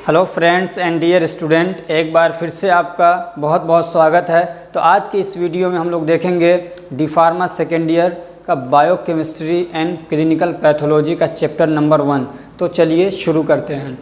Hello friends and dear student, एक बार फिर से आपका बहुत बहुत स्वागत है। तो आज के इस वीडियो में हम लोग देखेंगे डी फार्मा सेकेंड ईयर का बायोकेमिस्ट्री एंड क्लिनिकल पैथोलॉजी का चैप्टर नंबर 1। तो चलिए शुरू करते हैं।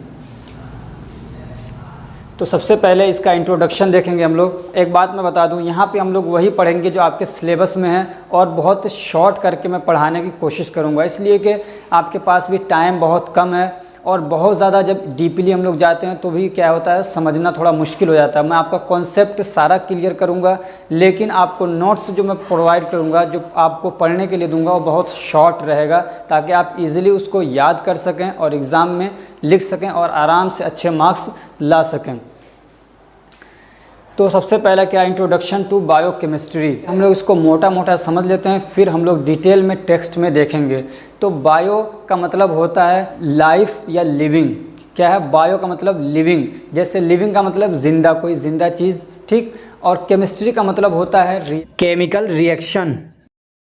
तो सबसे पहले इसका इंट्रोडक्शन देखेंगे हम लोग। एक बात मैं बता दूं, यहाँ पे हम लोग वही पढ़ेंगे जो आपके सिलेबस में है और बहुत शॉर्ट करके मैं पढ़ाने की कोशिश करूँगा, इसलिए कि आपके पास भी टाइम बहुत कम है और बहुत ज़्यादा जब डीपली हम लोग जाते हैं तो भी क्या होता है, समझना थोड़ा मुश्किल हो जाता है। मैं आपका कॉन्सेप्ट सारा क्लियर करूंगा, लेकिन आपको नोट्स जो मैं प्रोवाइड करूंगा, जो आपको पढ़ने के लिए दूंगा, वो बहुत शॉर्ट रहेगा ताकि आप इजीली उसको याद कर सकें और एग्ज़ाम में लिख सकें और आराम से अच्छे मार्क्स ला सकें। तो सबसे पहला क्या, इंट्रोडक्शन टू बायोकेमिस्ट्री। हम लोग इसको मोटा मोटा समझ लेते हैं, फिर हम लोग डिटेल में टेक्स्ट में देखेंगे। तो बायो का मतलब होता है लाइफ या लिविंग। क्या है? बायो का मतलब लिविंग, जैसे लिविंग का मतलब जिंदा, कोई जिंदा चीज़, ठीक। और केमिस्ट्री का मतलब होता है केमिकल रिएक्शन।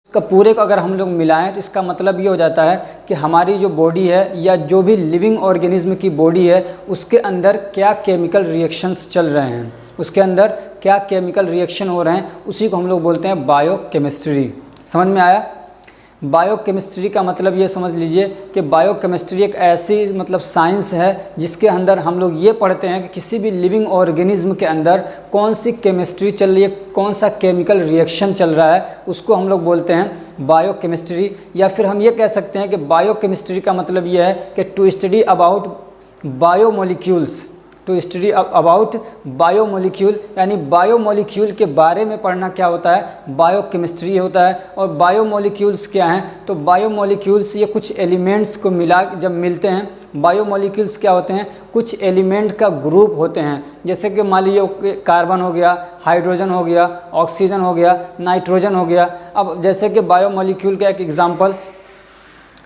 इसका पूरे को अगर हम लोग मिलाएं तो इसका मतलब ये हो जाता है कि हमारी जो बॉडी है या जो भी लिविंग ऑर्गेनिज्म की बॉडी है उसके अंदर क्या केमिकल रिएक्शंस चल रहे हैं, उसके अंदर क्या केमिकल रिएक्शन हो रहे हैं, उसी को हम लोग बोलते हैं बायोकेमिस्ट्री। समझ में आया? बायोकेमिस्ट्री का मतलब ये समझ लीजिए कि बायोकेमिस्ट्री एक ऐसी मतलब साइंस है जिसके अंदर हम लोग ये पढ़ते हैं कि किसी भी लिविंग ऑर्गेनिज्म के अंदर कौन सी केमिस्ट्री चल रही है, कौन सा केमिकल रिएक्शन चल रहा है, उसको हम लोग बोलते हैं बायोकेमिस्ट्री। या फिर हम ये कह सकते हैं कि बायोकेमिस्ट्री का मतलब ये है कि to study about biomolecules, to study about biomolecule, यानी बायोमोलिक्यूल के बारे में पढ़ना क्या होता है, बायोकेमिस्ट्री होता है। और बायोमोलिक्यूल्स क्या हैं? तो बायोमोलिक्यूल्स ये कुछ एलिमेंट्स को मिला जब मिलते हैं, बायोमोलिक्यूल्स क्या होते हैं, कुछ एलिमेंट का ग्रुप होते हैं। जैसे कि मान लीजिए कार्बन हो गया, हाइड्रोजन हो गया, ऑक्सीजन हो गया, नाइट्रोजन हो गया। अब जैसे कि बायोमोलिक्यूल का एक एग्जाम्पल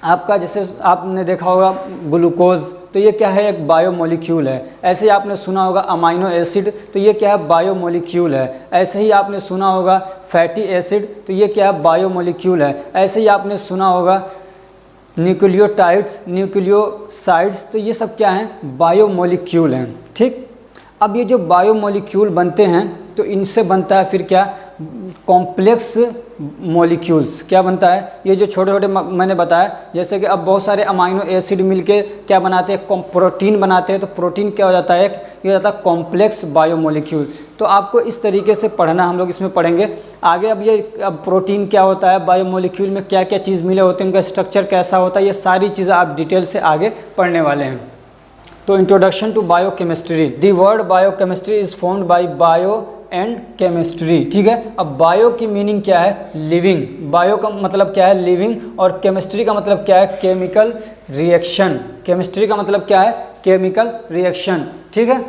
आपका, जैसे आपने देखा होगा ग्लूकोज, तो ये क्या है, एक बायोमोलिक्यूल है। ऐसे ही आपने सुना होगा अमाइनो एसिड, तो ये क्या है, बायोमोलिक्यूल है। ऐसे ही आपने सुना होगा फैटी एसिड, तो ये क्या है, बायोमोलिक्यूल है। ऐसे ही आपने सुना होगा न्यूक्लियोटाइड्स, न्यूक्लियोसाइड्स, तो ये सब क्या हैं, बायोमोलिक्यूल हैं, ठीक। अब ये जो बायोमोलिक्यूल बनते हैं तो इनसे बनता है फिर क्या, कॉम्प्लेक्स मॉलिक्यूल्स। क्या बनता है, ये जो छोटे छोटे मैंने बताया, जैसे कि अब बहुत सारे अमाइनो एसिड मिलके क्या बनाते हैं, प्रोटीन बनाते हैं। तो प्रोटीन क्या हो जाता है, एक ये हो जाता है कॉम्प्लेक्स बायोमोलिक्यूल। तो आपको इस तरीके से पढ़ना, हम लोग इसमें पढ़ेंगे आगे। अब प्रोटीन क्या होता है, बायोमोलिक्यूल में क्या क्या चीज़ मिले होते हैं, उनका स्ट्रक्चर कैसा होता है, ये सारी चीज़ें आप डिटेल से आगे पढ़ने वाले हैं। तो introduction to biochemistry. The word biochemistry is formed by bio and chemistry, ठीक है। अब बायो की मीनिंग क्या है, लिविंग। बायो का मतलब क्या है, लिविंग। और केमिस्ट्री का मतलब क्या है, केमिकल रिएक्शन। केमिस्ट्री का मतलब क्या है, केमिकल रिएक्शन, ठीक है।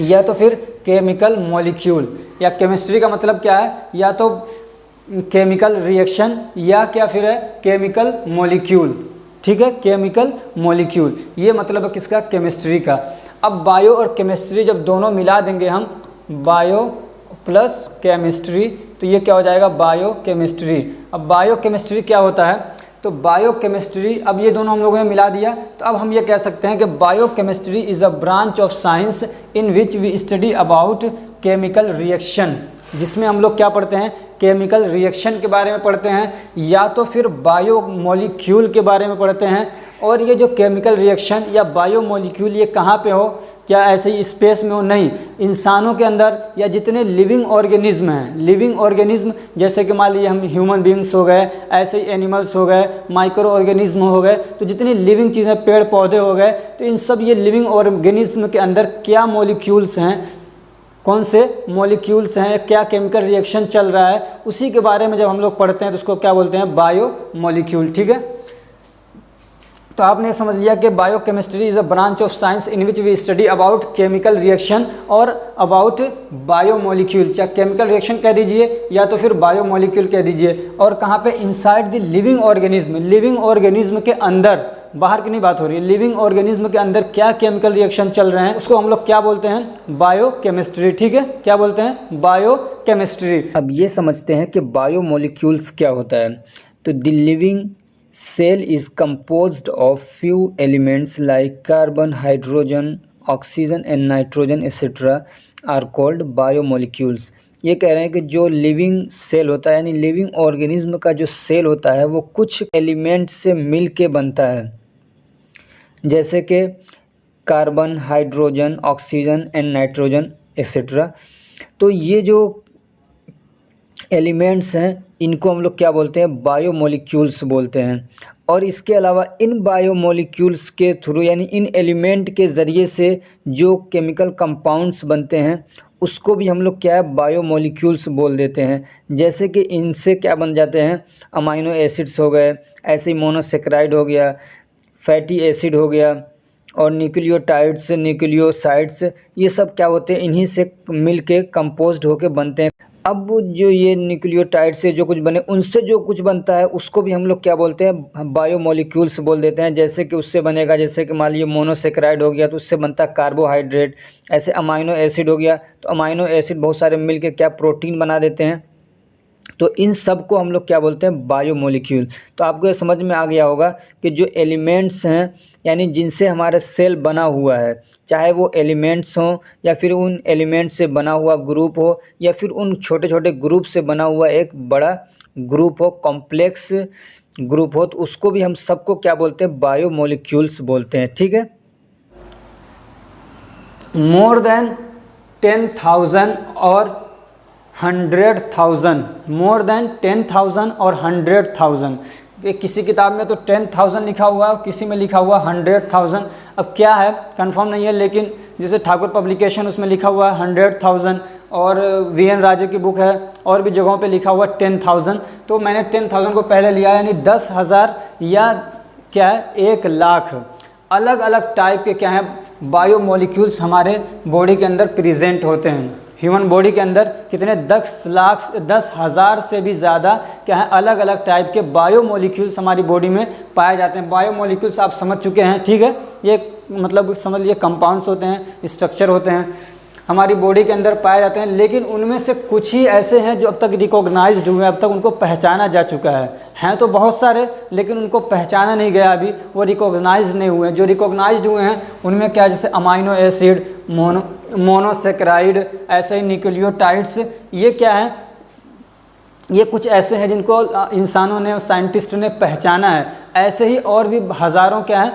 या तो फिर केमिकल मॉलिक्यूल, या केमिस्ट्री का मतलब क्या है, या तो केमिकल रिएक्शन या क्या फिर है, केमिकल मॉलिक्यूल, ठीक है। केमिकल मॉलिक्यूल, ये मतलब है किसका, केमिस्ट्री का। अब बायो और केमिस्ट्री जब दोनों मिला देंगे हम, बायो प्लस केमिस्ट्री, तो ये क्या हो जाएगा, बायोकेमिस्ट्री। अब बायोकेमिस्ट्री क्या होता है, तो बायोकेमिस्ट्री, अब ये दोनों हम लोगों ने मिला दिया, तो अब हम ये कह सकते हैं कि biochemistry is a branch of science in which we study about chemical reaction, जिसमें हम लोग क्या पढ़ते हैं, केमिकल रिएक्शन के बारे में पढ़ते हैं, या तो फिर बायोमोलिक्यूल के बारे में पढ़ते हैं। और ये जो केमिकल रिएक्शन या बायोमोलिक्यूल ये कहाँ पे हो, क्या ऐसे ही स्पेस में हो, नहीं, इंसानों के अंदर या जितने लिविंग ऑर्गेनिज्म हैं, लिविंग ऑर्गेनिज्म जैसे कि मान लीजिए हम ह्यूमन बींग्स हो गए, ऐसे ही एनिमल्स हो गए, माइक्रो ऑर्गेनिज्म हो गए, तो जितनी लिविंग चीज़ें, पेड़ पौधे हो गए, तो इन सब ये लिविंग ऑर्गेनिज्म के अंदर क्या मॉलिक्यूल्स हैं, कौन से मॉलिक्यूल्स हैं, क्या केमिकल रिएक्शन चल रहा है, उसी के बारे में जब हम लोग पढ़ते हैं तो उसको क्या बोलते हैं, बायोमोलिक्यूल, ठीक है। तो आपने समझ लिया कि biochemistry is a branch of science in which we study about chemical reaction और अबाउट बायोमोलिक्यूल, चाहे केमिकल रिएक्शन कह दीजिए या तो फिर बायोमोलिक्यूल कह दीजिए। और कहाँ पे, inside the living organism, living organism के अंदर, बाहर की नहीं बात हो रही है, लिविंग ऑर्गेनिज्म के अंदर क्या केमिकल रिएक्शन चल रहे हैं, उसको हम लोग क्या बोलते हैं, बायोकेमिस्ट्री, ठीक है। क्या बोलते हैं, बायोकेमिस्ट्री। अब ये समझते हैं कि बायोमोलिक्यूल्स क्या होता है। तो the living cell is composed of few elements like carbon, hydrogen, oxygen and nitrogen etcetera are called biomolecules. ये कह रहे हैं कि जो लिविंग सेल होता है यानी लिविंग ऑर्गेनिज्म का जो सेल होता है वो कुछ एलिमेंट से मिल के बनता है, जैसे कि carbon, hydrogen, oxygen and nitrogen etcetera. तो ये जो एलिमेंट्स हैं इनको हम लोग क्या बोलते हैं, बायोमोलिक्यूल्स बोलते हैं। और इसके अलावा इन बायोमोलिक्यूल्स के थ्रू यानी इन एलिमेंट के ज़रिए से जो केमिकल कंपाउंड्स बनते हैं उसको भी हम लोग क्या है, बायोमोलिक्यूल्स बोल देते हैं। जैसे कि इनसे क्या बन जाते हैं, अमाइनो एसिड्स हो गए, ऐसे ही मोनोसेक्राइड हो गया, फैटी एसिड हो गया, और न्यूक्लियोटाइड्स, न्यूक्लियोसाइड्स, ये सब क्या होते हैं, इन्हीं से मिल के कंपोज्ड होके बनते हैं। अब जो ये न्यूक्लियोटाइड से जो कुछ बने उनसे जो कुछ बनता है उसको भी हम लोग क्या बोलते हैं, बायोमोलिक्यूल्स बोल देते हैं। जैसे कि उससे बनेगा, जैसे कि मान लीजिए मोनोसेक्राइड हो गया तो उससे बनता है कार्बोहाइड्रेट, ऐसे अमाइनो एसिड हो गया तो अमाइनो एसिड बहुत सारे मिल के क्या प्रोटीन बना देते हैं। तो इन सब को हम लोग क्या बोलते हैं, बायोमोलिक्यूल। तो आपको ये समझ में आ गया होगा कि जो एलिमेंट्स हैं यानी जिनसे हमारा सेल बना हुआ है, चाहे वो एलिमेंट्स हों या फिर उन एलिमेंट्स से बना हुआ ग्रुप हो या फिर उन छोटे छोटे ग्रुप से बना हुआ एक बड़ा ग्रुप हो, कॉम्प्लेक्स ग्रुप हो, तो उसको भी हम सबको क्या बोलते हैं, बायोमोलिक्यूल्स बोलते हैं। ठीक है। मोर देन 10,000 और 100,000, मोर देन 10,000 और 100,000। किसी किताब में तो 10,000 लिखा हुआ है, किसी में लिखा हुआ 100,000। अब क्या है कंफर्म नहीं है, लेकिन जैसे ठाकुर पब्लिकेशन उसमें लिखा हुआ है 100,000, और वीएन राजे की बुक है और भी जगहों पे लिखा हुआ 10,000। तो मैंने 10,000 को पहले लिया, यानी 10,000 या क्या है 1,00,000 अलग अलग टाइप के क्या है बायोमोलिक्यूल्स हमारे बॉडी के अंदर प्रेजेंट होते हैं। ह्यूमन बॉडी के अंदर कितने 10,000 से भी ज़्यादा क्या है अलग अलग टाइप के बायोमोलिक्यूल्स हमारी बॉडी में पाए जाते हैं। बायोमोलिक्यूल्स आप समझ चुके हैं, ठीक है। ये मतलब समझ लीजिए कंपाउंड्स होते हैं, स्ट्रक्चर होते हैं, हमारी बॉडी के अंदर पाए जाते हैं। लेकिन उनमें से कुछ ही ऐसे हैं जो अब तक रिकॉग्नाइज्ड हुए, अब तक उनको पहचाना जा चुका है। हैं तो बहुत सारे लेकिन उनको पहचाना नहीं गया, अभी वो रिकॉग्नाइज नहीं हुए। जो रिकॉग्नाइज्ड हुए हैं उनमें क्या, जैसे अमाइनो एसिड, मोनोसेक्राइड, ऐसे ही न्यूक्लियोटाइड्स, ये क्या है, ये कुछ ऐसे हैं जिनको इंसानों ने, साइंटिस्ट ने पहचाना है। ऐसे ही और भी हज़ारों क्या है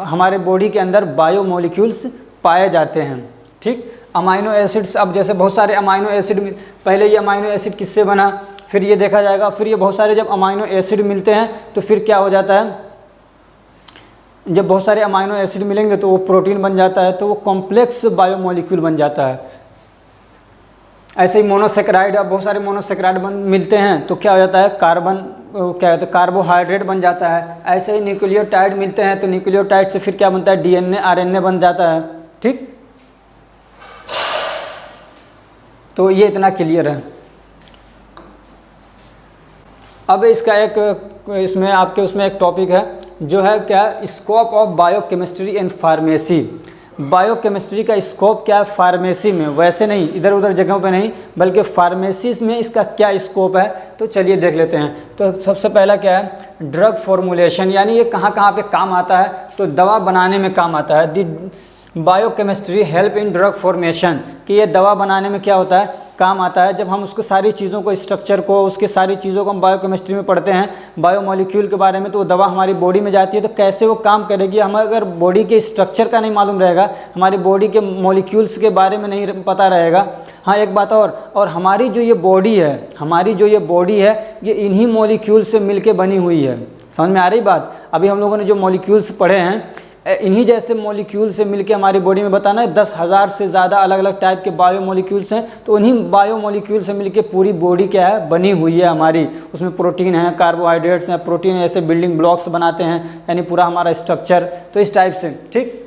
हमारे बॉडी के अंदर बायोमोलिक्यूल्स पाए जाते हैं। ठीक। अमाइनो एसिड्स, अब जैसे बहुत सारे अमाइनो एसिड, पहले ये अमाइनो एसिड किससे बना, फिर ये देखा जाएगा, फिर ये बहुत सारे जब अमाइनो एसिड मिलते हैं तो फिर क्या हो जाता है, जब बहुत सारे अमाइनो एसिड मिलेंगे तो वो प्रोटीन बन जाता है, तो वो कॉम्प्लेक्स बायोमोलिक्यूल बन जाता है। ऐसे ही मोनोसेक्राइड, अब बहुत सारे मोनोसेक्राइड मिलते हैं तो क्या हो जाता है, कार्बन, क्या होता है, कार्बोहाइड्रेट बन जाता है। ऐसे ही न्यूक्लियोटाइड मिलते हैं तो न्यूक्लियोटाइड से फिर क्या बनता है, डीएनए, आरएनए बन जाता है। ठीक। तो ये इतना क्लियर है। अब इसका एक इसमें आपके उसमें एक टॉपिक है जो है क्या, scope of biochemistry and pharmacy. Biochemistry का स्कोप क्या है फार्मेसी में, वैसे नहीं इधर उधर जगहों पे नहीं, बल्कि फार्मेसी में इसका क्या स्कोप है, तो चलिए देख लेते हैं। तो सबसे पहला क्या है, ड्रग फॉर्मुलेशन, यानी ये कहाँ कहाँ पे काम आता है, तो दवा बनाने में काम आता है। The biochemistry help in drug formation, कि ये दवा बनाने में क्या होता है, काम आता है। जब हम उसको सारी चीज़ों को, स्ट्रक्चर को, उसके सारी चीज़ों को हम बायोकेमिस्ट्री में पढ़ते हैं, बायोमोलिक्यूल के बारे में, तो वो दवा हमारी बॉडी में जाती है तो कैसे वो काम करेगी, हमें अगर बॉडी के स्ट्रक्चर का नहीं मालूम रहेगा, हमारी बॉडी के मॉलिक्यूल्स के बारे में नहीं पता रहेगा। हाँ एक बात और हमारी जो ये बॉडी है, हमारी जो ये बॉडी है ये इन्हीं मॉलिक्यूल से मिलके बनी हुई है। समझ में आ रही बात। अभी हम लोगों ने जो मॉलिक्यूल्स पढ़े हैं, इन्हीं जैसे मॉलिक्यूल से मिलके हमारी बॉडी में बताना है 10,000 से ज़्यादा अलग अलग टाइप के बायोमोलिक्यूल्स हैं। तो उन्हीं बायोमोलिक्यूल से मिलके पूरी बॉडी क्या है, बनी हुई है हमारी। उसमें प्रोटीन है, कार्बोहाइड्रेट्स हैं, प्रोटीन ऐसे बिल्डिंग ब्लॉक्स बनाते हैं, यानी पूरा हमारा स्ट्रक्चर, तो इस टाइप से। ठीक।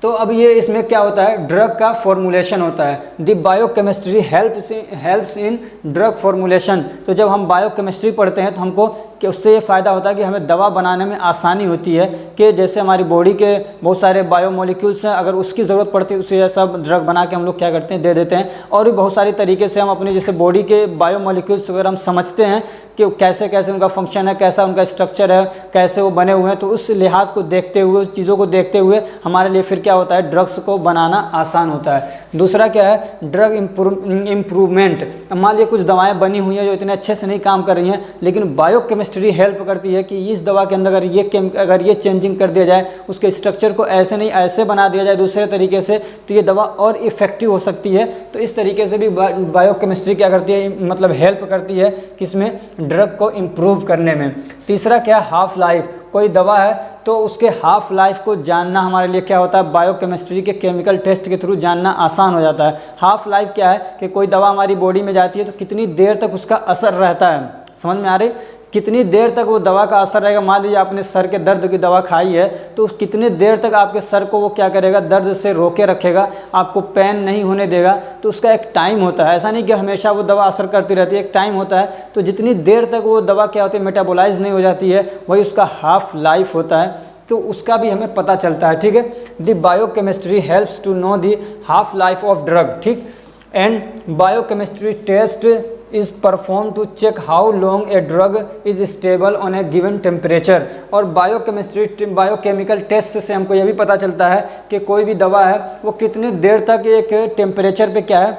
तो अब ये इसमें क्या होता है, ड्रग का फॉर्मुलेशन होता है। The biochemistry helps in drug formulation. तो जब हम बायोकेमिस्ट्री पढ़ते हैं तो हमको कि उससे ये फ़ायदा होता है कि हमें दवा बनाने में आसानी होती है, कि जैसे हमारी बॉडी के बहुत सारे बायोमोलिक्यूल्स हैं, अगर उसकी ज़रूरत पड़ती है उसे ये सब ड्रग बना के हम लोग क्या करते हैं, दे देते हैं। और भी बहुत सारी तरीके से हम अपने जैसे बॉडी के बायोमोलिक्यूल्स अगर हम समझते हैं कि कैसे कैसे उनका फंक्शन है, कैसा उनका स्ट्रक्चर है, कैसे वो बने हुए हैं, तो उस लिहाज को देखते हुए, उस चीज़ों को देखते हुए हमारे लिए फिर क्या होता है, ड्रग्स को बनाना आसान होता है। दूसरा क्या है, ड्रग इम्प्रूवमेंट। मान लीजिए कुछ दवाएं बनी हुई हैं जो इतने अच्छे से नहीं काम कर रही हैं, लेकिन बायोकेमिस्ट्री हेल्प करती है कि इस दवा के अंदर अगर ये चेंजिंग कर दिया जाए, उसके स्ट्रक्चर को ऐसे नहीं ऐसे बना दिया जाए दूसरे तरीके से, तो ये दवा और इफ़ेक्टिव हो सकती है। तो इस तरीके से भी बायोकेमिस्ट्री क्या करती है, मतलब हेल्प करती है किसमें, ड्रग को इम्प्रूव करने में। तीसरा क्या है, हाफ लाइफ। कोई दवा है तो उसके हाफ लाइफ को जानना हमारे लिए क्या होता है, बायोकेमिस्ट्री के केमिकल टेस्ट के थ्रू जानना आसान हो जाता है। हाफ लाइफ क्या है कि कोई दवा हमारी बॉडी में जाती है तो कितनी देर तक उसका असर रहता है, समझ में आ रही, कितनी देर तक वो दवा का असर रहेगा। मान लीजिए आपने सर के दर्द की दवा खाई है तो कितने देर तक आपके सर को वो क्या करेगा, दर्द से रोके रखेगा, आपको पेन नहीं होने देगा। तो उसका एक टाइम होता है, ऐसा नहीं कि हमेशा वो दवा असर करती रहती है, एक टाइम होता है। तो जितनी देर तक वो दवा क्या होती है, मेटाबोलाइज नहीं हो जाती है, वही उसका हाफ लाइफ होता है। तो उसका भी हमें पता चलता है, ठीक है। The biochemistry helps to know the half life of drug, ठीक। And biochemistry test is performed to check how long a drug is stable on a given temperature। और बायोकेमिकल टेस्ट से हमको यह भी पता चलता है कि कोई भी दवा है वो कितनी देर तक एक टेम्परेचर पे क्या है,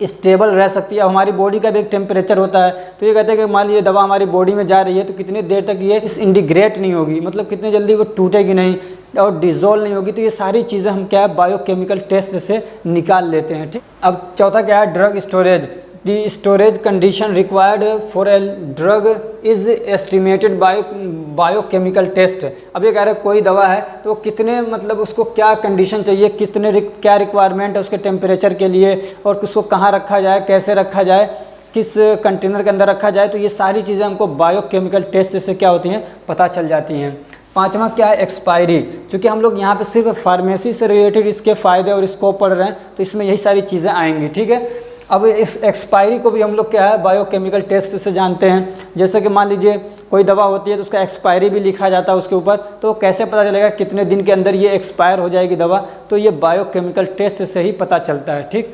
स्टेबल रह सकती है। हमारी बॉडी का भी एक टेम्परेचर होता है, तो ये कहते हैं कि मान लीजिए दवा हमारी बॉडी में जा रही है तो कितनी देर तक ये इंटीग्रेट नहीं होगी, मतलब कितनी जल्दी वो टूटेगी नहीं और डिज़ोल्व नहीं होगी। तो ये सारी चीज़ें हम क्या है, बायोकेमिकल टेस्ट से निकाल लेते हैं, ठीक। अब चौथा क्या है, drug storage. The storage condition required for a drug is estimated by biochemical test। अब ये कह रहे हैं कोई दवा है तो कितने, मतलब उसको क्या कंडीशन चाहिए, क्या रिक्वायरमेंट है उसके टेम्परेचर के लिए, और उसको कहाँ रखा जाए, कैसे रखा जाए, किस कंटेनर के अंदर रखा जाए। तो ये सारी चीज़ें हमको बायोकेमिकल टेस्ट से क्या होती हैं, पता चल जाती हैं। पांचवा क्या है, एक्सपायरी। क्योंकि हम लोग यहाँ पे सिर्फ फार्मेसी से रिलेटेड इसके फ़ायदे और स्कोप पढ़ रहे हैं, तो इसमें यही सारी चीज़ें आएंगी, ठीक है। अब इस एक्सपायरी को भी हम लोग क्या है, बायोकेमिकल टेस्ट से जानते हैं। जैसे कि मान लीजिए कोई दवा होती है तो उसका एक्सपायरी भी लिखा जाता है उसके ऊपर, तो कैसे पता चलेगा कितने दिन के अंदर ये एक्सपायर हो जाएगी दवा, तो ये बायोकेमिकल टेस्ट से ही पता चलता है, ठीक।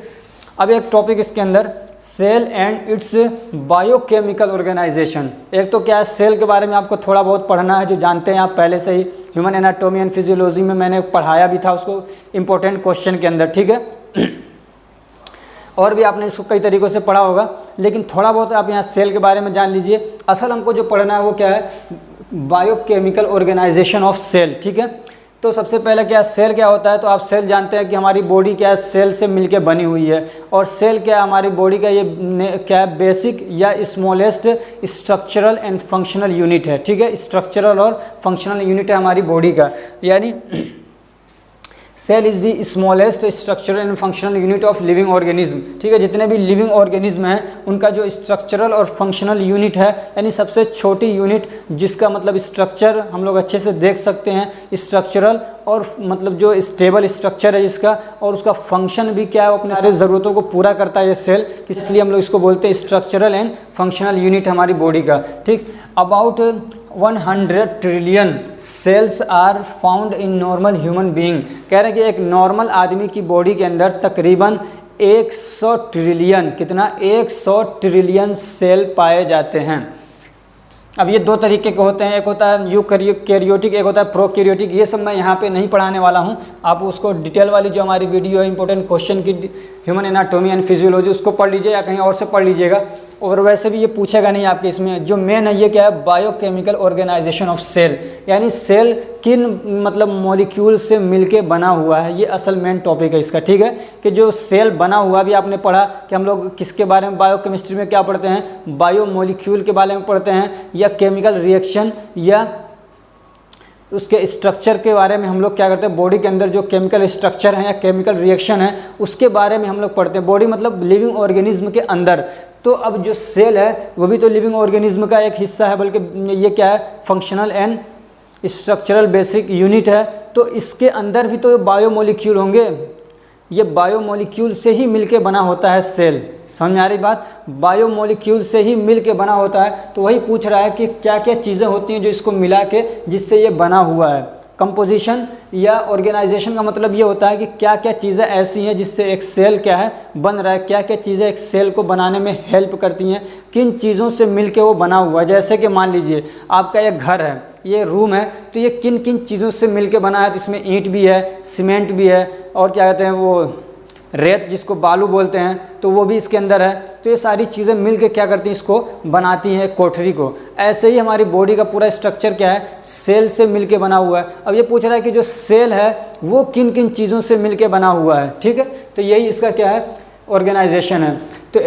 अब एक टॉपिक इसके अंदर, cell and its biochemical organization. एक तो क्या है, सेल के बारे में आपको थोड़ा बहुत पढ़ना है, जो जानते हैं आप पहले से ही, ह्यूमन एनाटॉमी एंड फिजियोलॉजी में मैंने पढ़ाया भी था उसको इंपॉर्टेंट क्वेश्चन के अंदर, ठीक है। और भी आपने इसको कई तरीक़ों से पढ़ा होगा, लेकिन थोड़ा बहुत आप यहाँ सेल के बारे में जान लीजिए। असल हमको जो पढ़ना है वो क्या है, बायोकेमिकल ऑर्गेनाइजेशन ऑफ सेल, ठीक है। तो सबसे पहले क्या, सेल क्या होता है, तो आप सेल जानते हैं कि हमारी बॉडी क्या है, सेल से मिलके बनी हुई है। और सेल क्या है, हमारी बॉडी का ये क्या है, बेसिक या smallest structural and functional unit है, ठीक है। स्ट्रक्चरल और फंक्शनल यूनिट है हमारी बॉडी का, यानी cell is the smallest structural and functional unit of living organism, ठीक है। जितने भी लिविंग ऑर्गेनिज्म हैं उनका जो स्ट्रक्चरल और फंक्शनल यूनिट है, यानी सबसे छोटी यूनिट जिसका मतलब स्ट्रक्चर हम लोग अच्छे से देख सकते हैं, स्ट्रक्चरल और मतलब जो स्टेबल स्ट्रक्चर है जिसका, और उसका फंक्शन भी क्या है, अपने सारे ज़रूरतों को पूरा करता है ये सेल, इसलिए हम लोग इसको बोलते हैं स्ट्रक्चरल एंड फंक्शनल यूनिट हमारी बॉडी का, ठीक। About 100 trillion cells are found in normal human being. कह रहे हैं कि एक नॉर्मल आदमी की बॉडी के अंदर तकरीबन 100 ट्रिलियन, कितना, 100 ट्रिलियन सेल पाए जाते हैं। अब ये दो तरीके के होते हैं, एक होता है यूकैरियोटिक, एक होता है प्रोकैरियोटिक। ये सब मैं यहाँ पे नहीं पढ़ाने वाला हूँ, आप उसको डिटेल वाली जो हमारी वीडियो है इंपॉर्टेंट क्वेश्चन की, ह्यूमन एनाटॉमी एंड फिजियोलॉजी, उसको पढ़ लीजिए या कहीं और से पढ़ लीजिएगा। और वैसे भी ये पूछेगा नहीं आपके, इसमें जो मेन है ये क्या है, बायोकेमिकल ऑर्गेनाइजेशन ऑफ सेल, यानी सेल किन मतलब मॉलिक्यूल से मिलके बना हुआ है, ये असल मेन टॉपिक है इसका, ठीक है। कि जो सेल बना हुआ भी आपने पढ़ा कि हम लोग किसके बारे में बायोकेमिस्ट्री में क्या पढ़ते हैं, बायोमोलिक्यूल के बारे में पढ़ते हैं, या केमिकल रिएक्शन या उसके स्ट्रक्चर के बारे में हम लोग क्या करते हैं, बॉडी के अंदर जो केमिकल स्ट्रक्चर है या केमिकल रिएक्शन है उसके बारे में हम लोग पढ़ते हैं। बॉडी मतलब लिविंग ऑर्गेनिज्म के अंदर। तो अब जो सेल है वो भी तो लिविंग ऑर्गेनिज्म का एक हिस्सा है, बल्कि ये क्या है, functional and structural basic unit है। तो इसके अंदर भी तो बायोमोलिक्यूल होंगे, ये बायोमोलिक्यूल से ही मिलके बना होता है सेल, समझ में आ रही बात। बायोमोलिक्यूल से ही मिल के बना होता है, तो वही पूछ रहा है कि क्या क्या चीज़ें होती हैं जो इसको मिला के जिससे ये बना हुआ है। कंपोजिशन या ऑर्गेनाइजेशन का मतलब ये होता है कि क्या क्या चीज़ें ऐसी हैं जिससे एक सेल क्या है बन रहा है, क्या क्या चीज़ें एक सेल को बनाने में हेल्प करती हैं, किन चीज़ों से मिलके वो बना हुआ है। जैसे कि मान लीजिए आपका एक घर है, ये रूम है, तो ये किन किन चीज़ों से मिलके बना है, तो इसमें ईंट भी है, सीमेंट भी है, और क्या कहते हैं वो रेत जिसको बालू बोलते हैं, तो वो भी इसके अंदर है। तो ये सारी चीज़ें मिलके क्या करती हैं, इसको बनाती हैं कोठरी को। ऐसे ही हमारी बॉडी का पूरा स्ट्रक्चर क्या है, सेल से मिलके बना हुआ है। अब ये पूछ रहा है कि जो सेल है वो किन किन चीज़ों से मिलके बना हुआ है, ठीक है। तो यही इसका क्या है, ऑर्गेनाइजेशन है। तो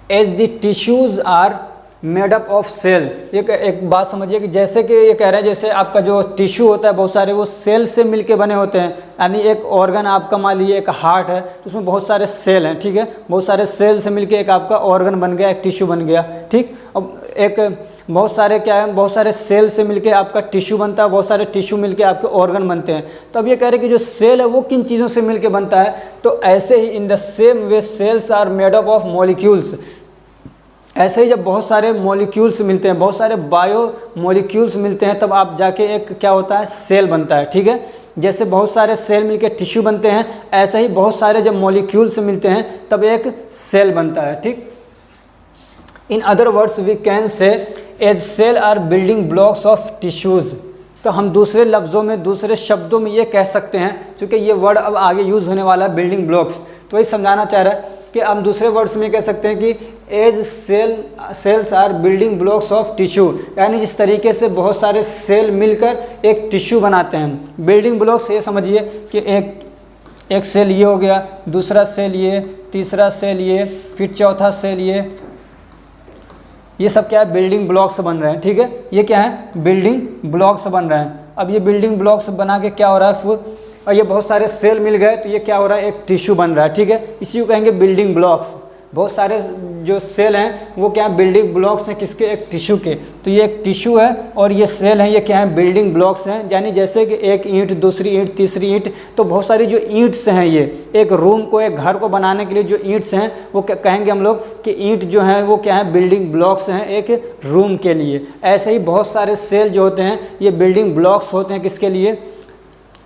as the tissues are made up of cell, ये एक बात समझिए कि जैसे कि ये कह रहे हैं जैसे आपका जो टिश्यू होता है बहुत सारे वो सेल से मिलके बने होते हैं। यानी एक ऑर्गन आपका मान लीजिए एक हार्ट है, तो उसमें बहुत सारे सेल हैं, ठीक है। बहुत सारे सेल से मिलके एक आपका ऑर्गन बन गया, एक टिश्यू बन गया, ठीक। अब एक बहुत सारे क्या है, बहुत सारे सेल से मिलके आपका टिश्यू बनता है, बहुत सारे टिश्यू मिलके आपके ऑर्गन बनते हैं। तो अब ये कह रहे हैं कि जो सेल है वो किन चीज़ों से मिलके बनता है, तो ऐसे ही in the same way cells are made up of molecules. ऐसे ही जब बहुत सारे मॉलिक्यूल्स मिलते हैं, बहुत सारे बायो मॉलिक्यूल्स मिलते हैं, तब आप जाके एक क्या होता है, सेल बनता है, ठीक है। जैसे बहुत सारे सेल मिलके टिश्यू बनते हैं, ऐसे ही बहुत सारे जब मॉलिक्यूल्स मिलते हैं तब एक सेल बनता है, ठीक। In other words we can say as cell are building blocks of tissues. तो हम दूसरे लफ्ज़ों में, दूसरे शब्दों में ये कह सकते हैं, क्योंकि ये वर्ड अब आगे यूज़ होने वाला है, बिल्डिंग ब्लॉक्स, तो वही समझाना चाह रहा है कि हम दूसरे वर्ड्स में कह सकते हैं कि as cells are building blocks of tissue, यानी जिस तरीके से बहुत सारे सेल मिलकर एक टिश्यू बनाते हैं। बिल्डिंग ब्लॉक्स ये समझिए कि एक सेल ये हो गया, दूसरा सेल ये, तीसरा सेल ये, फिर चौथा सेल ये सब क्या है, बिल्डिंग ब्लॉक्स बन रहे हैं, ठीक है। ये क्या है, बिल्डिंग ब्लॉक्स बन रहे हैं। अब ये बिल्डिंग ब्लॉक्स बना के क्या हो रहा है फिर, और ये बहुत सारे सेल मिल गए तो ये क्या हो रहा है, एक टिश्यू बन रहा है, ठीक है। इसी को कहेंगे बिल्डिंग ब्लॉक्स। बहुत सारे जो सेल हैं वो क्या है, बिल्डिंग ब्लॉक्स हैं, किसके, एक टिश्यू के। तो ये एक टिश्यू है और ये सेल हैं, ये क्या है, बिल्डिंग ब्लॉक्स हैं। यानी जैसे कि एक ईंट, दूसरी ईंट, तीसरी ईंट, तो बहुत सारी जो ईंट्स हैं, ये एक रूम को, एक घर को बनाने के लिए जो ईंट्स हैं वो कहेंगे हम लोग कि ईंट जो हैं वो क्या है, बिल्डिंग ब्लॉक्स हैं एक रूम के लिए। ऐसे ही बहुत सारे सेल जो होते हैं ये बिल्डिंग ब्लॉक्स होते हैं, किसके लिए,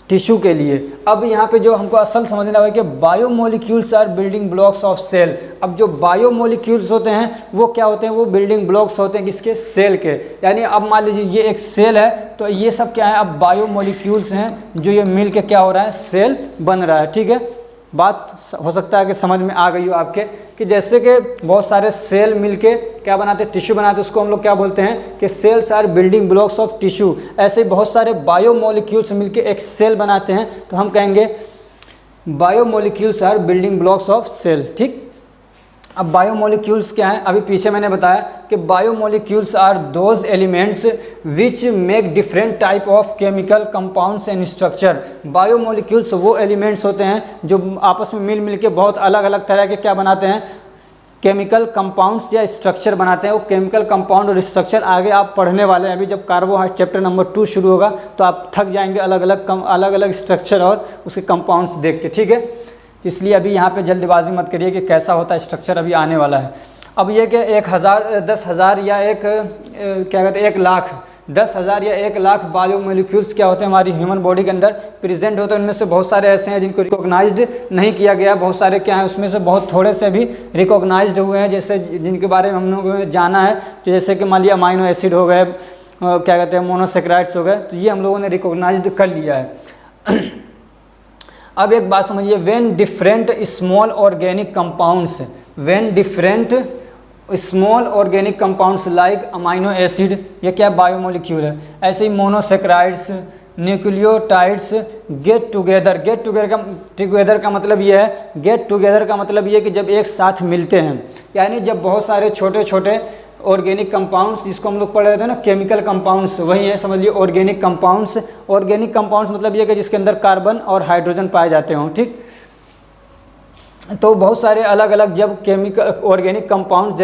टिश्यू के लिए। अब यहाँ पे जो हमको असल समझना होगा कि biomolecules are building blocks of cell. अब जो बायोमोलिक्यूल्स होते हैं वो क्या होते हैं, वो बिल्डिंग ब्लॉक्स होते हैं, किसके, सेल के। यानी अब मान लीजिए ये एक सेल है, तो ये सब क्या है, अब बायोमोलिक्यूल्स हैं जो ये मिल के क्या हो रहा है, सेल बन रहा है, ठीक है। बात हो सकता है कि समझ में आ गई हो आपके, कि जैसे कि बहुत सारे सेल मिलके क्या बनाते हैं, टिश्यू बनाते हैं, उसको हम लोग क्या बोलते हैं कि cells are building blocks of tissue. ऐसे ही बहुत सारे बायोमोलिक्यूल्स मिलके एक सेल बनाते हैं, तो हम कहेंगे biomolecules are building blocks of cell, ठीक। अब बायोमोलिक्यूल्स क्या हैं, अभी पीछे मैंने बताया कि biomolecules are those elements which make different type of chemical compounds and structure. Biomolecules वो एलिमेंट्स होते हैं जो आपस में मिल के बहुत अलग अलग तरह के क्या बनाते हैं, केमिकल कंपाउंड्स या स्ट्रक्चर बनाते हैं। वो केमिकल कंपाउंड और स्ट्रक्चर आगे आप पढ़ने वाले हैं। अभी जब कार्बोहाइड्रेट चैप्टर नंबर 2 शुरू होगा तो आप थक जाएंगे अलग अलग स्ट्रक्चर और उसके कंपाउंड्स देख के, ठीक है। तो इसलिए अभी यहाँ पे जल्दबाजी मत करिए कि कैसा होता है स्ट्रक्चर, अभी आने वाला है। अब ये कि 1000, 10,000 या क्या कहते हैं 1 लाख, 10,000 या 1 लाख बायोमोलिक्यूल्स क्या होते हैं हमारी ह्यूमन बॉडी के अंदर प्रेजेंट होते हैं। उनमें से बहुत सारे ऐसे हैं जिनको रिकॉग्नाइज्ड नहीं किया गया, बहुत सारे क्या हैं उसमें से बहुत थोड़े से भी रिकॉग्नाइज्ड हुए हैं, जैसे जिनके बारे में हम लोगों ने जाना है। तो जैसे कि मान लिया अमाइनो एसिड हो गए, क्या कहते हैं मोनोसेक्राइड्स हो गए, तो ये हम लोगों ने रिकॉग्नाइज्ड कर लिया है। अब एक बात समझिए, when different small organic compounds, when different small organic compounds like amino acid, ये क्या बायोमोलिक्यूल है। ऐसे ही मोनोसेक्राइड्स, न्यूक्लियोटाइड्स गेट टुगेदर का मतलब ये है, गेट टुगेदर का मतलब ये कि जब एक साथ मिलते हैं, यानी जब बहुत सारे छोटे छोटे ऑर्गेनिक कंपाउंड्स, जिसको हम लोग पढ़ रहे थे ना केमिकल कंपाउंड्स, वही है समझिए ऑर्गेनिक कंपाउंड्स। ऑर्गेनिक कंपाउंड्स मतलब ये कि जिसके अंदर कार्बन और हाइड्रोजन पाए जाते हों, ठीक। तो बहुत सारे अलग अलग जब केमिकल ऑर्गेनिक कंपाउंड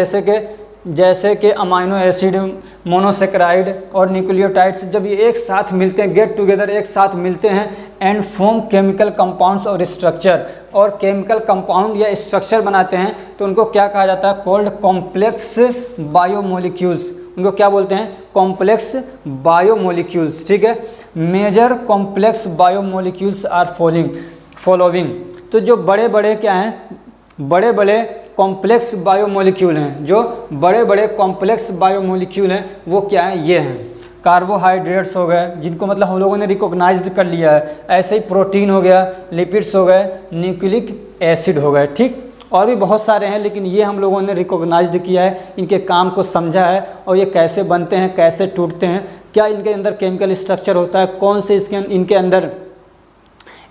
जैसे कि अमाइनो एसिड, मोनोसेक्राइड और न्यूक्लियोटाइड्स जब ये एक साथ मिलते हैं, गेट टुगेदर एक साथ मिलते हैं, एंड फॉर्म केमिकल कंपाउंड्स और स्ट्रक्चर, और केमिकल कंपाउंड या स्ट्रक्चर बनाते हैं तो उनको क्या कहा जाता है, कॉल्ड कॉम्प्लेक्स बायोमोलिक्यूल्स। उनको क्या बोलते हैं, कॉम्प्लेक्स बायोमोलिक्यूल्स। ठीक है, major complex biomolecules are following. तो जो बड़े बड़े क्या हैं, बड़े बड़े कॉम्प्लेक्स बायोमोलिक्यूल हैं, जो बड़े बड़े कॉम्प्लेक्स बायोमोलिक्यूल हैं वो क्या है, ये हैं कार्बोहाइड्रेट्स हो गए, जिनको मतलब हम लोगों ने रिकॉग्नाइज्ड कर लिया है। ऐसे ही प्रोटीन हो गया, लिपिड्स हो गए, न्यूक्लिक एसिड हो गए। ठीक, और भी बहुत सारे हैं, लेकिन ये हम लोगों ने रिकॉग्नाइज्ड किया है, इनके काम को समझा है, और ये कैसे बनते हैं, कैसे टूटते हैं, क्या इनके अंदर केमिकल स्ट्रक्चर होता है, कौन से इनके अंदर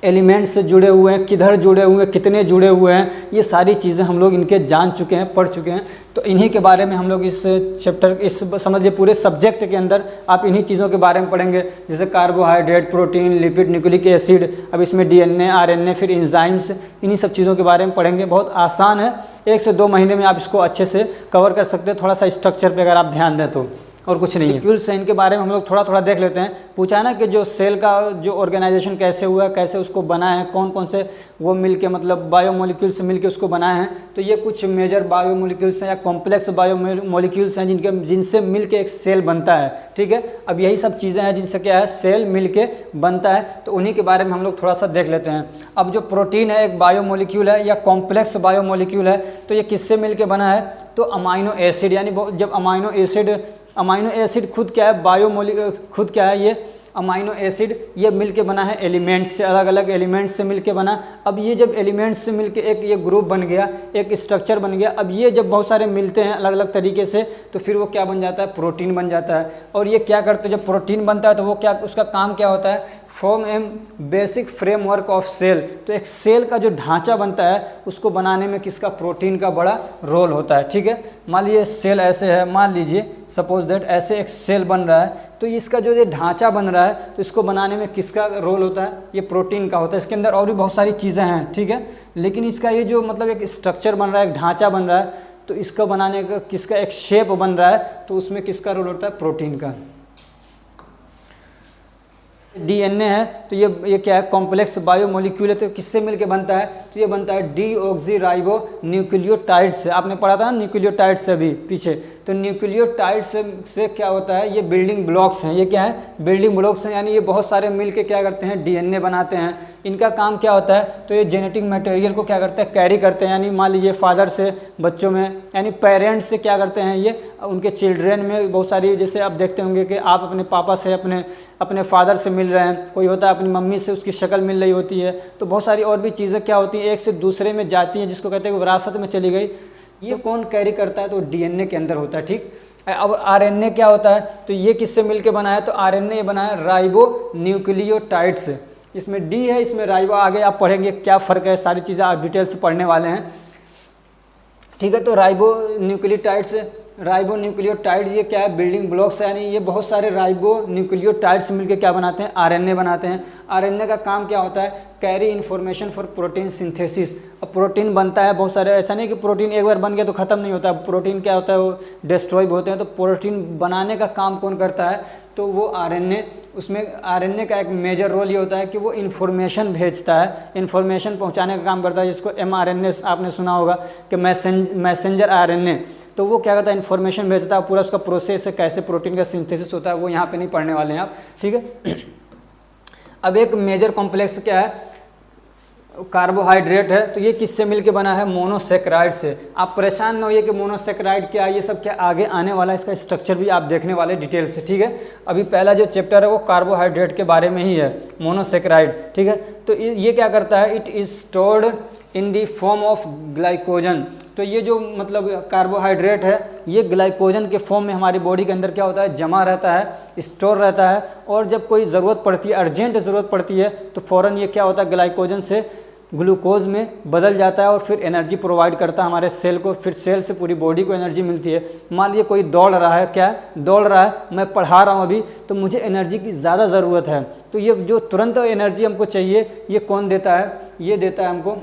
एलिमेंट्स से जुड़े हुए हैं, किधर जुड़े हुए हैं, कितने जुड़े हुए हैं, ये सारी चीज़ें हम लोग इनके जान चुके हैं, पढ़ चुके हैं। तो इन्हीं के बारे में हम लोग इस चैप्टर, इस समझिए पूरे सब्जेक्ट के अंदर आप इन्हीं चीज़ों के बारे में पढ़ेंगे, जैसे carbohydrate, protein, lipid, nucleic acid, अब इसमें डीएनए, आरएनए, फिर एंजाइम्स, इन्हीं सब चीज़ों के बारे में पढ़ेंगे। बहुत आसान है, 1 से 2 महीने में आप इसको अच्छे से कवर कर सकते हैं, थोड़ा सा स्ट्रक्चर पर अगर आप ध्यान दें तो, और कुछ नहीं है। मॉलिक्यूल्स हैं, इनके बारे में हम लोग थोड़ा थोड़ा देख लेते हैं। पूछा है ना कि जो सेल का जो ऑर्गेनाइजेशन कैसे हुआ, कैसे उसको बनाए हैं, कौन कौन से वो मिलके मतलब बायोमोलिक्यूल्स से मिलके उसको बनाए हैं। तो ये कुछ मेजर बायोमोलिक्यूल्स हैं या कॉम्प्लेक्स बायोमोलिक्यूल्स हैं जिनसे मिलके एक सेल बनता है। ठीक है, अब यही सब चीज़ें हैं जिनसे क्या है, सेल मिलके बनता है, तो उन्हीं के बारे में हम लोग थोड़ा सा देख लेते हैं। अब जो प्रोटीन है एक बायोमोलिक्यूल है या कॉम्प्लेक्स बायोमोलिक्यूल है, तो ये किससे मिलके बना है, तो अमाइनो एसिड, यानी जब अमाइनो एसिड खुद क्या है, खुद क्या है, ये अमाइनो एसिड ये मिलके बना है एलिमेंट्स से, अलग अलग एलिमेंट्स से मिलके बना। अब ये जब एलिमेंट्स से मिलके एक ये ग्रुप बन गया, एक स्ट्रक्चर बन गया। अब ये जब बहुत सारे मिलते हैं अलग अलग तरीके से, तो फिर वो क्या बन जाता है, प्रोटीन बन जाता है। और ये क्या करते हैं, जब प्रोटीन बनता है तो वो क्या, उसका काम क्या होता है, form em basic framework of cell. तो एक सेल का जो ढांचा बनता है उसको बनाने में किसका, प्रोटीन का बड़ा रोल होता है। ठीक है, मान लीजिए सेल ऐसे है, मान लीजिए सपोज दैट ऐसे एक सेल बन रहा है, तो इसका जो ये ढांचा बन रहा है तो इसको बनाने में किसका रोल होता है, ये प्रोटीन का होता है। इसके अंदर और भी बहुत सारी चीज़ें हैं, ठीक है, लेकिन इसका ये जो मतलब एक स्ट्रक्चर बन रहा है, एक ढांचा बन रहा है, तो इसका बनाने का किसका, एक शेप बन रहा है, तो उसमें किसका रोल होता है, प्रोटीन का। डीएनए है तो ये क्या है, कॉम्प्लेक्स बायोमोलिक्यूल है, तो किससे मिलके बनता है, तो ये बनता है डीऑक्सीराइबो न्यूक्लियोटाइड से। आपने पढ़ा था ना न्यूक्लियोटाइड से अभी पीछे, तो न्यूक्लियोटाइड से क्या होता है, ये बिल्डिंग ब्लॉक्स हैं। ये क्या है, बिल्डिंग ब्लॉक्स हैं, यानी ये बहुत सारे मिलके क्या करते हैं, डीएनए बनाते हैं। इनका काम क्या होता है, तो ये जेनेटिक मटेरियल को क्या करते हैं, कैरी करते हैं। यानी मान लीजिए फादर से बच्चों में, यानी पेरेंट्स से क्या करते हैं, ये उनके चिल्ड्रेन में बहुत सारी, जैसे आप देखते होंगे कि आप अपने पापा से अपने फादर से मिल रहे हैं, कोई होता है अपनी मम्मी से उसकी शक्ल मिल रही होती है। तो बहुत सारी और भी चीज़ें क्या होती हैं, एक से दूसरे में जाती हैं, जिसको कहते हैं विरासत में चली गई। ये कौन कैरी करता है, तो डीएनए के अंदर होता है। ठीक, अब आरएनए क्या होता है, तो ये किससे मिलके बना है, तो आरएनए बना है राइबो न्यूक्लियोटाइड से। इसमें डी है, इसमें राइबो, आगे आप पढ़ेंगे क्या फ़र्क है, सारी चीज़ें आप डिटेल से पढ़ने वाले हैं। ठीक है, तो राइबो न्यूक्लियोटाइड ये क्या है, बिल्डिंग ब्लॉक्स है, यानी ये बहुत सारे राइबो न्यूक्लियोटाइड्स मिलके क्या बनाते हैं, आरएनए बनाते हैं। आरएनए का काम क्या होता है, carry information for protein synthesis. अब प्रोटीन बनता है बहुत सारे, ऐसा नहीं कि प्रोटीन एक बार बन गया तो ख़त्म नहीं होता। प्रोटीन क्या होता है, वो डिस्ट्रॉय होते हैं। तो प्रोटीन बनाने का काम कौन करता है, तो वो आरएनए। उसमें आरएनए का एक मेजर रोल ये होता है कि वो इन्फॉर्मेशन भेजता है, इन्फॉर्मेशन पहुंचाने का काम करता है, जिसको एमआरएनए आपने सुना होगा कि मैसेंजर आरएनए। तो वो क्या करता है, इन्फॉर्मेशन भेजता है, पूरा उसका प्रोसेस है, कैसे प्रोटीन का सिंथेसिस होता है, वो यहाँ पे नहीं पढ़ने वाले हैं आप। ठीक है, अब एक मेजर कॉम्प्लेक्स क्या है, कार्बोहाइड्रेट है, तो ये किससे मिलके बना है, मोनोसेक्राइड से। आप परेशान न होइए कि मोनोसेक्राइड क्या है, ये सब क्या आगे आने वाला है, इसका स्ट्रक्चर भी आप देखने वाले डिटेल से। ठीक है, अभी पहला जो चैप्टर है वो कार्बोहाइड्रेट के बारे में ही है, मोनोसेक्राइड। ठीक है, तो ये क्या करता है, it is stored in the form of glycogen. तो ये जो मतलब कार्बोहाइड्रेट है, ये ग्लाइकोजन के फॉर्म में हमारी बॉडी के अंदर क्या होता है, जमा रहता है, स्टोर रहता है। और जब कोई ज़रूरत पड़ती है, अर्जेंट ज़रूरत पड़ती है, तो फ़ौरन ये क्या होता है, ग्लाइकोजन से ग्लूकोज में बदल जाता है और फिर एनर्जी प्रोवाइड करता है हमारे सेल को। फिर सेल से पूरी बॉडी को एनर्जी मिलती है। मान लीजिए कोई दौड़ रहा है, क्या दौड़ रहा है, मैं पढ़ा रहा हूँ अभी, तो मुझे एनर्जी की ज़्यादा ज़रूरत है, तो ये जो तुरंत एनर्जी हमको चाहिए, ये कौन देता है, ये देता है हमको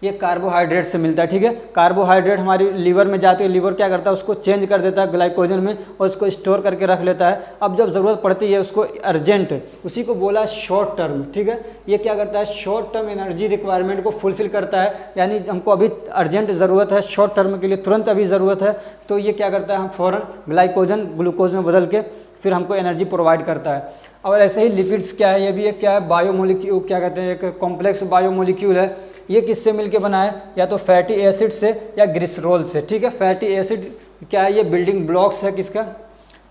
ये कार्बोहाइड्रेट से मिलता है, ठीक है। कार्बोहाइड्रेट हमारी लीवर में जाती है, लीवर क्या करता है उसको चेंज कर देता है ग्लाइकोजन में और उसको स्टोर करके रख लेता है। अब जब ज़रूरत पड़ती है उसको अर्जेंट, उसी को बोला शॉर्ट टर्म, ठीक है। ये क्या करता है, शॉर्ट टर्म एनर्जी रिक्वायरमेंट को फुलफिल करता है, यानी हमको अभी अर्जेंट ज़रूरत है, शॉर्ट टर्म के लिए तुरंत अभी ज़रूरत है, तो ये क्या करता है, हम फ़ौरन ग्लाइकोजन ग्लूकोज में बदल के फिर हमको एनर्जी प्रोवाइड करता है। और ऐसे ही लिपिड्स क्या है, ये भी एक क्या है, बायोमोलिक्यूल, क्या कहते हैं, एक कॉम्प्लेक्स बायोमोलिक्यूल है। ये किससे मिलके बना है, या तो फैटी एसिड से या ग्लिसरॉल से, ठीक है। फैटी एसिड क्या है, ये बिल्डिंग ब्लॉक्स है किसका,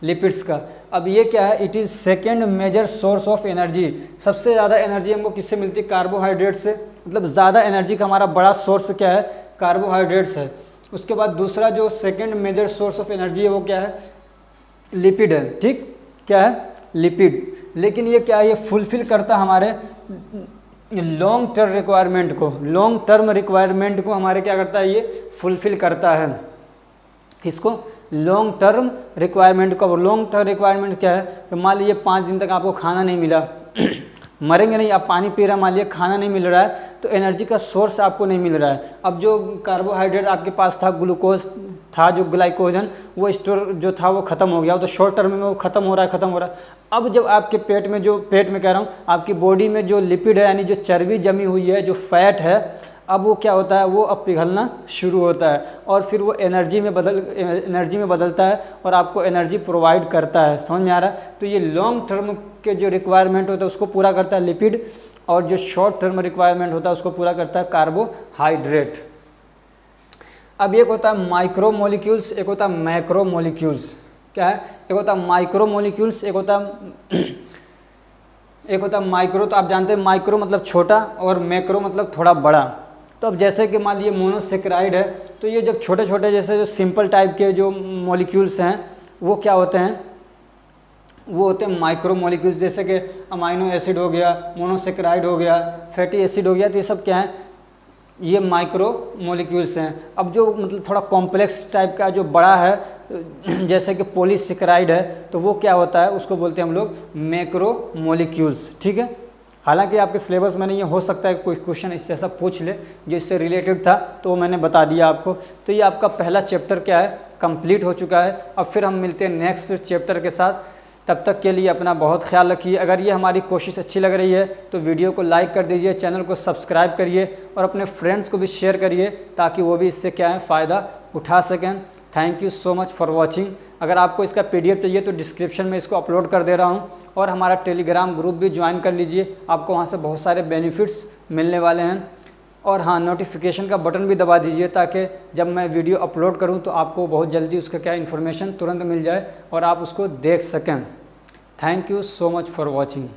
लिपिड्स का। अब ये क्या है, it is second major source of energy. सबसे ज़्यादा एनर्जी हमको किससे मिलती है, कार्बोहाइड्रेट से, मतलब ज़्यादा एनर्जी का हमारा बड़ा सोर्स क्या है, कार्बोहाइड्रेट्स है। उसके बाद दूसरा जो second major source of energy है वो क्या है, लिपिड है, ठीक, क्या है, लिपिड। लेकिन ये क्या है, ये फुलफिल करता हमारे लॉन्ग टर्म रिक्वायरमेंट को, लॉन्ग टर्म रिक्वायरमेंट को हमारे क्या करता है, ये फुलफिल करता है। किसको, लॉन्ग टर्म रिक्वायरमेंट को। लॉन्ग टर्म रिक्वायरमेंट क्या है, तो मान लीजिए 5 दिन तक आपको खाना नहीं मिला मरेंगे नहीं, आप पानी पी रहे हैं, मान लीजिए खाना नहीं मिल रहा है, तो एनर्जी का सोर्स आपको नहीं मिल रहा है। अब जो कार्बोहाइड्रेट आपके पास था, ग्लूकोज था, जो ग्लाइकोजन, वो स्टोर जो था वो ख़त्म हो गया, तो शॉर्ट टर्म में वो ख़त्म हो रहा है। अब जब आपके पेट में, जो पेट में कह रहा हूँ, आपकी बॉडी में जो लिपिड है, यानी जो चर्बी जमी हुई है, जो फैट है, अब वो क्या होता है, वो अब पिघलना शुरू होता है और फिर वो एनर्जी में बदलता है और आपको एनर्जी प्रोवाइड करता है। समझ में आ रहा है। तो ये लॉन्ग टर्म के जो रिक्वायरमेंट होता है उसको पूरा करता है लिपिड, और जो शॉर्ट टर्म रिक्वायरमेंट होता है उसको पूरा करता है कार्बोहाइड्रेट। अब एक होता है माइक्रो मॉलिक्यूल्स, एक होता है मैक्रो मॉलिक्यूल्स। क्या है, एक होता है माइक्रो मॉलिक्यूल्स, एक होता है माइक्रो। तो आप जानते हैं माइक्रो मतलब छोटा और मैक्रो मतलब थोड़ा बड़ा। तो अब जैसे कि मान लीजिए मोनोसेक्राइड है, तो ये जब छोटे छोटे जैसे जो सिंपल टाइप के जो मॉलिक्यूल्स हैं वो क्या होते हैं, वो होते हैं माइक्रो मॉलिक्यूल्स। जैसे कि अमाइनो एसिड हो गया, मोनोसेक्राइड हो गया, फैटी एसिड हो गया, तो ये सब क्या है, ये माइक्रो मॉलिक्यूल्स हैं। अब जो मतलब थोड़ा कॉम्प्लेक्स टाइप का जो बड़ा है, जैसे कि पॉलीसेक्राइड है, तो वो क्या होता है, उसको बोलते हैं हम लोग मैक्रो मॉलिक्यूल्स, ठीक है। हालांकि आपके सिलेबस में नहीं, हो सकता है कोई क्वेश्चन इस जैसा पूछ ले जो इससे रिलेटेड था, तो मैंने बता दिया आपको। तो ये आपका पहला चैप्टर क्या है, कंप्लीट हो चुका है। अब फिर हम मिलते हैं नेक्स्ट चैप्टर के साथ। तब तक के लिए अपना बहुत ख्याल रखिए। अगर ये हमारी कोशिश अच्छी लग रही है तो वीडियो को लाइक कर दीजिए, चैनल को सब्सक्राइब करिए और अपने फ्रेंड्स को भी शेयर करिए, ताकि वो भी इससे क्या है, फ़ायदा उठा सकें। Thank you so much for watching. अगर आपको इसका PDF चाहिए तो डिस्क्रिप्शन में इसको अपलोड कर दे रहा हूँ, और हमारा टेलीग्राम ग्रुप भी ज्वाइन कर लीजिए, आपको वहाँ से बहुत सारे बेनिफिट्स मिलने वाले हैं। और हाँ, नोटिफिकेशन का बटन भी दबा दीजिए, ताकि जब मैं वीडियो अपलोड करूँ तो आपको बहुत जल्दी उसका क्या इन्फॉर्मेशन तुरंत मिल जाए और आप उसको देख सकें। Thank you so much for watching.